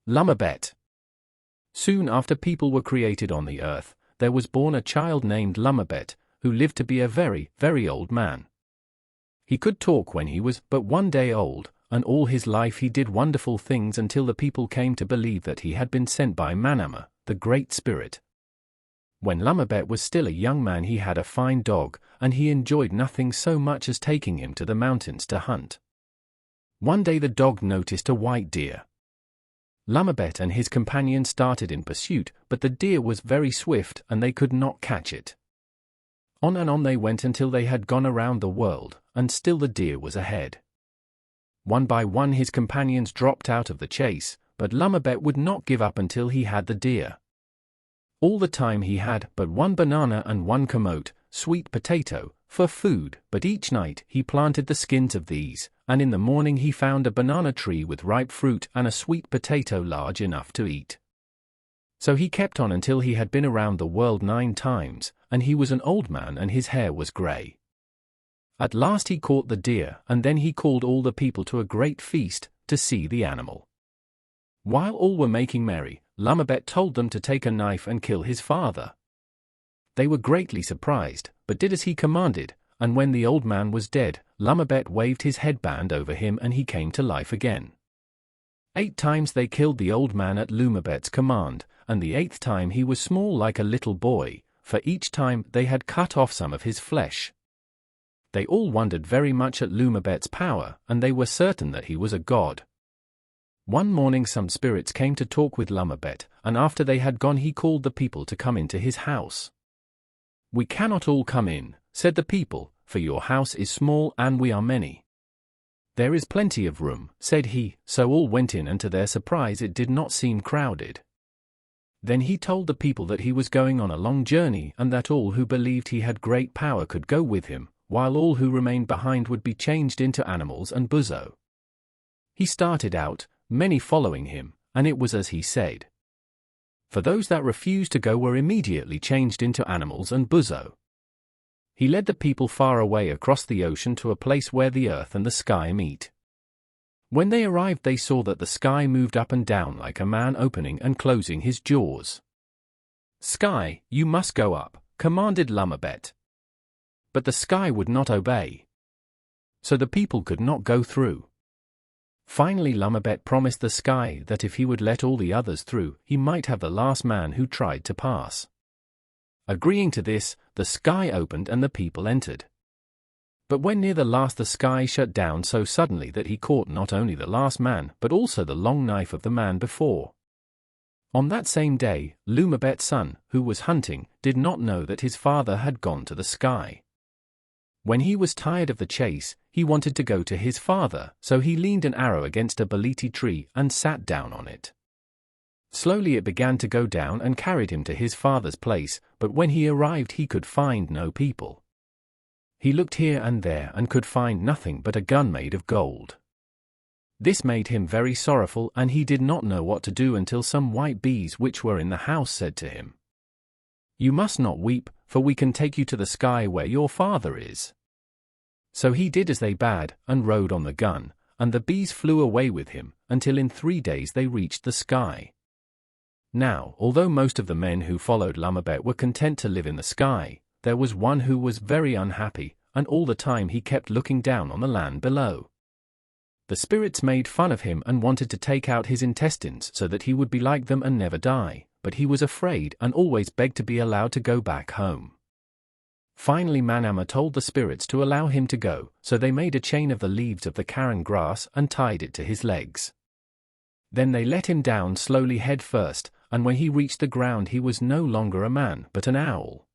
Lumabet. Soon after people were created on the earth, there was born a child named Lumabet, who lived to be a very, very old man. He could talk when he was but 1 day old, and all his life he did wonderful things until the people came to believe that he had been sent by Manama, the Great Spirit. When Lumabet was still a young man, he had a fine dog, and he enjoyed nothing so much as taking him to the mountains to hunt. One day the dog noticed a white deer. Lumabet and his companion started in pursuit, but the deer was very swift and they could not catch it. On and on they went until they had gone around the world, and still the deer was ahead. One by one his companions dropped out of the chase, but Lumabet would not give up until he had the deer. All the time he had but 1 banana and 1 camote, sweet potato, for food, but each night he planted the skins of these, and in the morning he found a banana tree with ripe fruit and a sweet potato large enough to eat. So he kept on until he had been around the world 9 times, and he was an old man and his hair was grey. At last he caught the deer, and then he called all the people to a great feast, to see the animal. While all were making merry, Lumabet told them to take a knife and kill his father. They were greatly surprised, but did as he commanded, and when the old man was dead, Lumabet waved his headband over him and he came to life again. 8 times they killed the old man at Lumabet's command, and the 8th time he was small like a little boy, for each time they had cut off some of his flesh. They all wondered very much at Lumabet's power, and they were certain that he was a god. One morning some spirits came to talk with Lumabet, and after they had gone he called the people to come into his house. "We cannot all come in," said the people, "for your house is small and we are many." "There is plenty of room," said he, so all went in, and to their surprise it did not seem crowded. Then he told the people that he was going on a long journey and that all who believed he had great power could go with him, while all who remained behind would be changed into animals and buzo. He started out, many following him, and it was as he said. For those that refused to go were immediately changed into animals and buzo. He led the people far away across the ocean to a place where the earth and the sky meet. When they arrived they saw that the sky moved up and down like a man opening and closing his jaws. "Sky, you must go up," commanded Lumabet. But the sky would not obey. So the people could not go through. Finally Lumabet promised the sky that if he would let all the others through, he might have the last man who tried to pass. Agreeing to this, the sky opened and the people entered. But when near the last the sky shut down so suddenly that he caught not only the last man but also the long knife of the man before. On that same day, Lumabet's son, who was hunting, did not know that his father had gone to the sky. When he was tired of the chase, he wanted to go to his father, so he leaned an arrow against a baliti tree and sat down on it. Slowly it began to go down and carried him to his father's place, but when he arrived he could find no people. He looked here and there and could find nothing but a gun made of gold. This made him very sorrowful, and he did not know what to do until some white bees which were in the house said to him, "You must not weep, for we can take you to the sky where your father is." So he did as they bade, and rode on the gun, and the bees flew away with him, until in 3 days they reached the sky. Now, although most of the men who followed Lumabet were content to live in the sky, there was one who was very unhappy, and all the time he kept looking down on the land below. The spirits made fun of him and wanted to take out his intestines so that he would be like them and never die, but he was afraid and always begged to be allowed to go back home. Finally Manama told the spirits to allow him to go, so they made a chain of the leaves of the caron grass and tied it to his legs. Then they let him down slowly head first, and when he reached the ground he was no longer a man but an owl.